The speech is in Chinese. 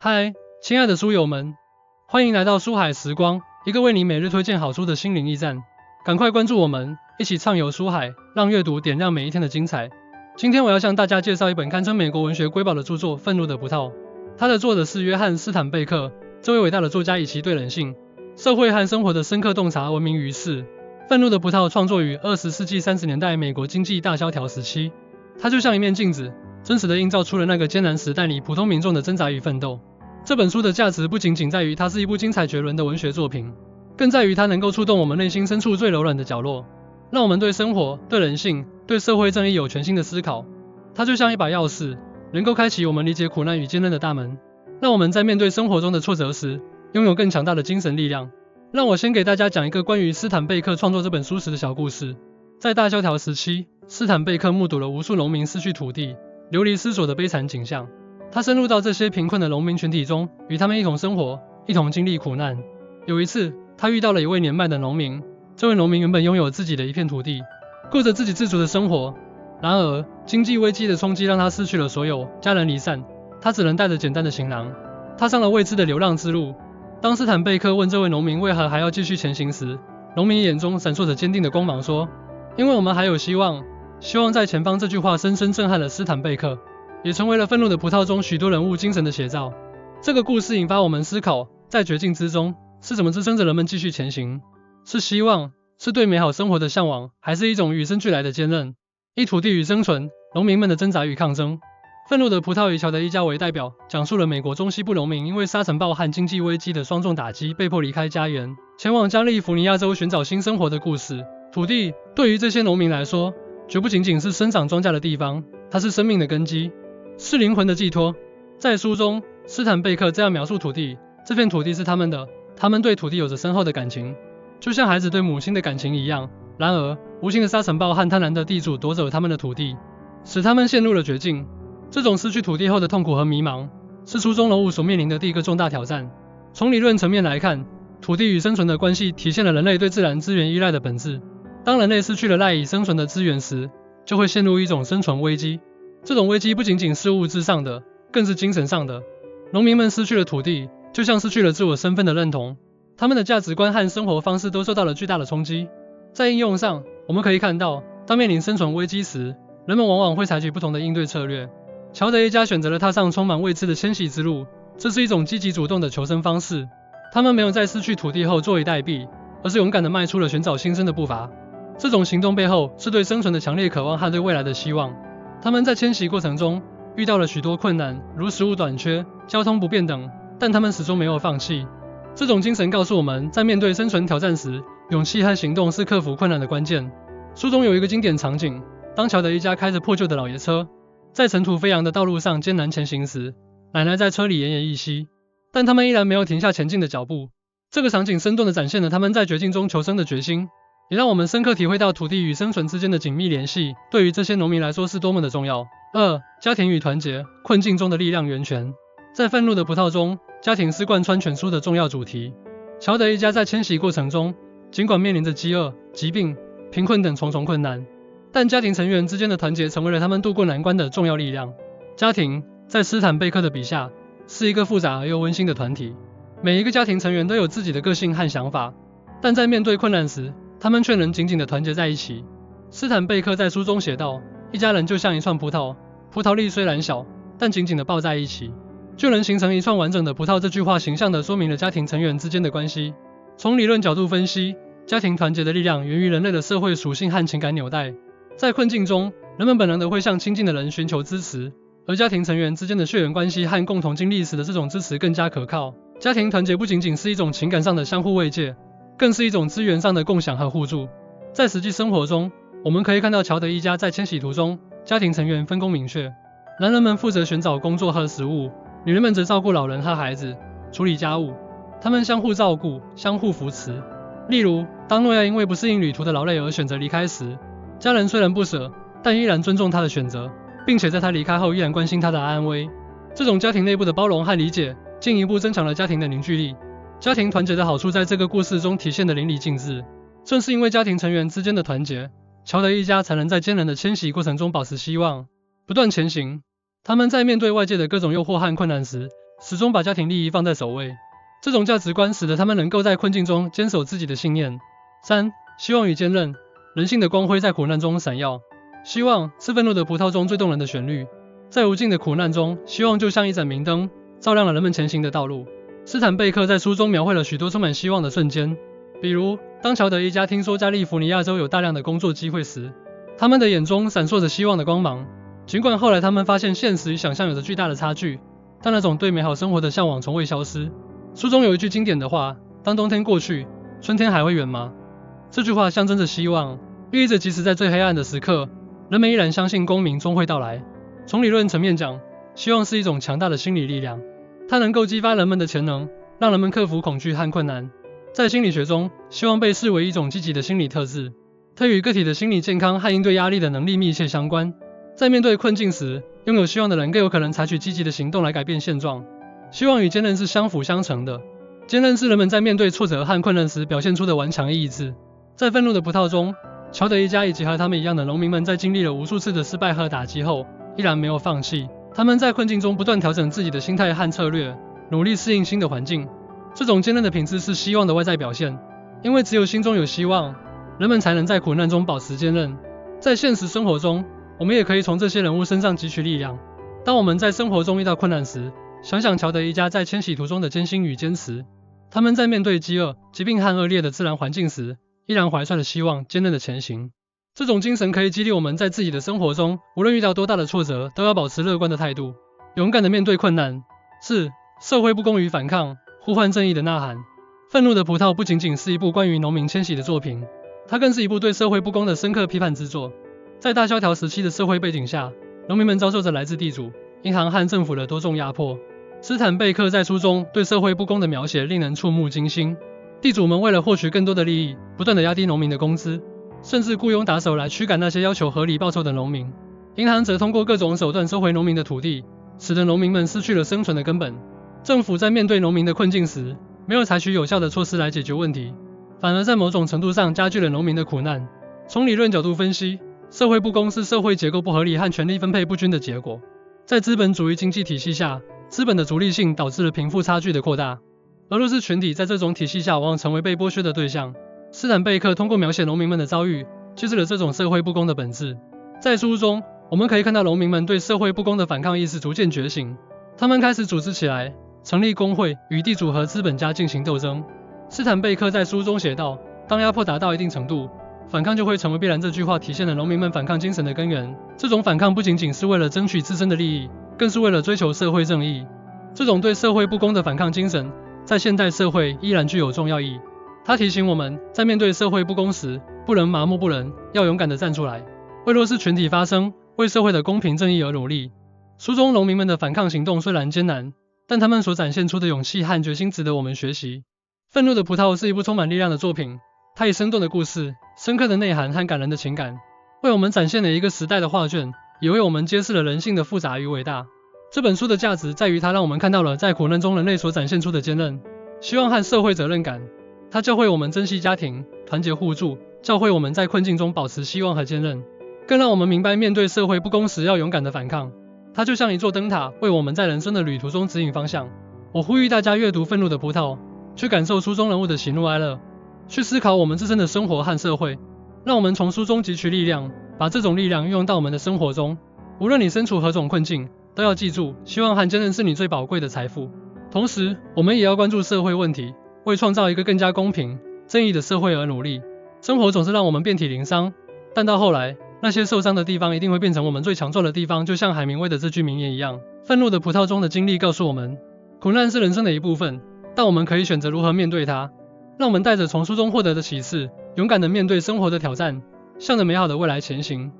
嗨，亲爱的书友们，欢迎来到书海时光，一个为你每日推荐好书的心灵驿站。赶快关注我们，一起畅游书海，让阅读点亮每一天的精彩。今天我要向大家介绍一本堪称美国文学瑰宝的著作《愤怒的葡萄》。它的作者是约翰·斯坦贝克。这位伟大的作家以其对人性、社会和生活的深刻洞察闻名于世。《愤怒的葡萄》创作于20世纪30年代美国经济大萧条时期，它就像一面镜子，真实地映照出了那个艰难时代里普通民众的挣扎与奋斗。这本书的价值不仅仅在于它是一部精彩绝伦的文学作品，更在于它能够触动我们内心深处最柔软的角落，让我们对生活、对人性、对社会正义有全新的思考。它就像一把钥匙，能够开启我们理解苦难与坚韧的大门，让我们在面对生活中的挫折时，拥有更强大的精神力量。让我先给大家讲一个关于斯坦贝克创作这本书时的小故事。在大萧条时期，斯坦贝克目睹了无数农民失去土地、流离失所的悲惨景象。他深入到这些贫困的农民群体中，与他们一同生活，一同经历苦难。有一次，他遇到了一位年迈的农民。这位农民原本拥有自己的一片土地，过着自给自足的生活。然而，经济危机的冲击让他失去了所有，家人离散，他只能带着简单的行囊，踏上了未知的流浪之路。当斯坦贝克问这位农民为何还要继续前行时，农民眼中闪烁着坚定的光芒，说：“因为我们还有希望，希望在前方。”这句话深深震撼了斯坦贝克，也成为了《愤怒的葡萄》中许多人物精神的写照。这个故事引发我们思考，在绝境之中，是什么支撑着人们继续前行？是希望，是对美好生活的向往，还是一种与生俱来的坚韧？以土地与生存，农民们的挣扎与抗争。《愤怒的葡萄》以乔德一家为代表，讲述了美国中西部农民因为沙尘暴和经济危机的双重打击，被迫离开家园，前往加利福尼亚州寻找新生活的故事。土地对于这些农民来说，绝不仅仅是生长庄稼的地方，它是生命的根基，是灵魂的寄托。在书中，斯坦贝克这样描述土地：这片土地是他们的，他们对土地有着深厚的感情，就像孩子对母亲的感情一样。然而，无情的沙尘暴和贪婪的地主夺走他们的土地，使他们陷入了绝境。这种失去土地后的痛苦和迷茫，是书中人物所面临的第一个重大挑战。从理论层面来看，土地与生存的关系体现了人类对自然资源依赖的本质。当人类失去了赖以生存的资源时，就会陷入一种生存危机。这种危机不仅仅是物质上的，更是精神上的。农民们失去了土地，就像失去了自我身份的认同，他们的价值观和生活方式都受到了巨大的冲击。在应用上，我们可以看到，当面临生存危机时，人们往往会采取不同的应对策略。乔德一家选择了踏上充满未知的迁徙之路，这是一种积极主动的求生方式。他们没有在失去土地后坐以待毙，而是勇敢地迈出了寻找新生的步伐。这种行动背后是对生存的强烈渴望和对未来的希望。他们在迁徙过程中遇到了许多困难，如食物短缺、交通不便等，但他们始终没有放弃。这种精神告诉我们，在面对生存挑战时，勇气和行动是克服困难的关键。书中有一个经典场景，当乔德一家开着破旧的老爷车，在尘土飞扬的道路上艰难前行时，奶奶在车里奄奄一息，但他们依然没有停下前进的脚步。这个场景生动地展现了他们在绝境中求生的决心，也让我们深刻体会到土地与生存之间的紧密联系对于这些农民来说是多么的重要。家庭与团结，困境中的力量源泉。在愤怒的葡萄中，家庭是贯穿全书的重要主题。乔德一家在迁徙过程中，尽管面临着饥饿、疾病、贫困等重重困难，但家庭成员之间的团结成为了他们渡过难关的重要力量。家庭在斯坦贝克的笔下是一个复杂而又温馨的团体，每一个家庭成员都有自己的个性和想法，但在面对困难时，他们却能紧紧地团结在一起。斯坦贝克在书中写道：一家人就像一串葡萄，葡萄粒虽然小，但紧紧地抱在一起，就能形成一串完整的葡萄。这句话形象地说明了家庭成员之间的关系。从理论角度分析，家庭团结的力量源于人类的社会属性和情感纽带。在困境中，人们本能地会向亲近的人寻求支持，而家庭成员之间的血缘关系和共同经历使得这种支持更加可靠。家庭团结不仅仅是一种情感上的相互慰藉，更是一种资源上的共享和互助。在实际生活中，我们可以看到乔德一家在迁徙途中，家庭成员分工明确，男人们负责寻找工作和食物，女人们则照顾老人和孩子，处理家务。他们相互照顾，相互扶持。例如，当诺亚因为不适应旅途的劳累而选择离开时，家人虽然不舍，但依然尊重他的选择，并且在他离开后依然关心他的安危。这种家庭内部的包容和理解，进一步增强了家庭的凝聚力。家庭团结的好处在这个故事中体现得淋漓尽致。正是因为家庭成员之间的团结，乔德一家才能在艰难的迁徙过程中保持希望，不断前行。他们在面对外界的各种诱惑和困难时，始终把家庭利益放在首位。这种价值观使得他们能够在困境中坚守自己的信念。3. 希望与坚韧，人性的光辉在苦难中闪耀。希望是愤怒的葡萄中最动人的旋律，在无尽的苦难中，希望就像一盏明灯，照亮了人们前行的道路。斯坦贝克在书中描绘了许多充满希望的瞬间，比如当乔德一家听说加利福尼亚州有大量的工作机会时，他们的眼中闪烁着希望的光芒。尽管后来他们发现现实与想象有着巨大的差距，但那种对美好生活的向往从未消失。书中有一句经典的话：当冬天过去，春天还会远吗？这句话象征着希望，寓意着即使在最黑暗的时刻，人们依然相信光明终会到来。从理论层面讲，希望是一种强大的心理力量，它能够激发人们的潜能，让人们克服恐惧和困难。在心理学中，希望被视为一种积极的心理特质，它与个体的心理健康和应对压力的能力密切相关。在面对困境时，拥有希望的人更有可能采取积极的行动来改变现状。希望与坚韧是相辅相成的，坚韧是人们在面对挫折和困难时表现出的顽强意志。在愤怒的葡萄中，乔德一家以及和他们一样的农民们在经历了无数次的失败和打击后，依然没有放弃。他们在困境中不断调整自己的心态和策略，努力适应新的环境。这种坚韧的品质是希望的外在表现，因为只有心中有希望，人们才能在苦难中保持坚韧。在现实生活中，我们也可以从这些人物身上汲取力量。当我们在生活中遇到困难时，想想乔德一家在迁徙途中的艰辛与坚持。他们在面对饥饿、疾病和恶劣的自然环境时，依然怀揣着希望，坚韧的前行。这种精神可以激励我们在自己的生活中，无论遇到多大的挫折，都要保持乐观的态度，勇敢地面对困难。4. 社会不公与反抗，呼唤正义的呐喊。愤怒的葡萄不仅仅是一部关于农民迁徙的作品，它更是一部对社会不公的深刻批判之作。在大萧条时期的社会背景下，农民们遭受着来自地主、银行和政府的多种压迫。斯坦贝克在书中对社会不公的描写令人触目惊心。地主们为了获取更多的利益，不断地压低农民的工资，甚至雇佣打手来驱赶那些要求合理报酬的农民。银行则通过各种手段收回农民的土地，使得农民们失去了生存的根本。政府在面对农民的困境时，没有采取有效的措施来解决问题，反而在某种程度上加剧了农民的苦难。从理论角度分析，社会不公是社会结构不合理和权力分配不均的结果。在资本主义经济体系下，资本的逐利性导致了贫富差距的扩大，而弱势群体在这种体系下往往成为被剥削的对象。斯坦贝克通过描写农民们的遭遇，揭示了这种社会不公的本质。在书中，我们可以看到农民们对社会不公的反抗意识逐渐觉醒，他们开始组织起来，成立工会，与地主和资本家进行斗争。斯坦贝克在书中写道，当压迫达到一定程度，反抗就会成为必然。这句话体现了农民们反抗精神的根源。这种反抗不仅仅是为了争取自身的利益，更是为了追求社会正义。这种对社会不公的反抗精神，在现代社会依然具有重要意义。它提醒我们，在面对社会不公时，不能麻木不仁，要勇敢地站出来，为弱势群体发声，为社会的公平正义而努力。书中农民们的反抗行动虽然艰难，但他们所展现出的勇气和决心值得我们学习。愤怒的葡萄是一部充满力量的作品，它以生动的故事、深刻的内涵和感人的情感，为我们展现了一个时代的画卷，也为我们揭示了人性的复杂与伟大。这本书的价值在于它让我们看到了在苦难中人类所展现出的坚韧、希望和社会责任感。它教会我们珍惜家庭、团结互助，教会我们在困境中保持希望和坚韧，更让我们明白面对社会不公时要勇敢地反抗。它就像一座灯塔，为我们在人生的旅途中指引方向。我呼吁大家阅读《愤怒的葡萄》，去感受书中人物的喜怒哀乐，去思考我们自身的生活和社会。让我们从书中汲取力量，把这种力量运用到我们的生活中。无论你身处何种困境，都要记住，希望和坚韧是你最宝贵的财富。同时，我们也要关注社会问题，为创造一个更加公平、正义的社会而努力。生活总是让我们遍体鳞伤，但到后来，那些受伤的地方一定会变成我们最强壮的地方，就像海明威的这句名言一样。愤怒的葡萄中的经历告诉我们，苦难是人生的一部分，但我们可以选择如何面对它。让我们带着从书中获得的启示，勇敢地面对生活的挑战，向着美好的未来前行。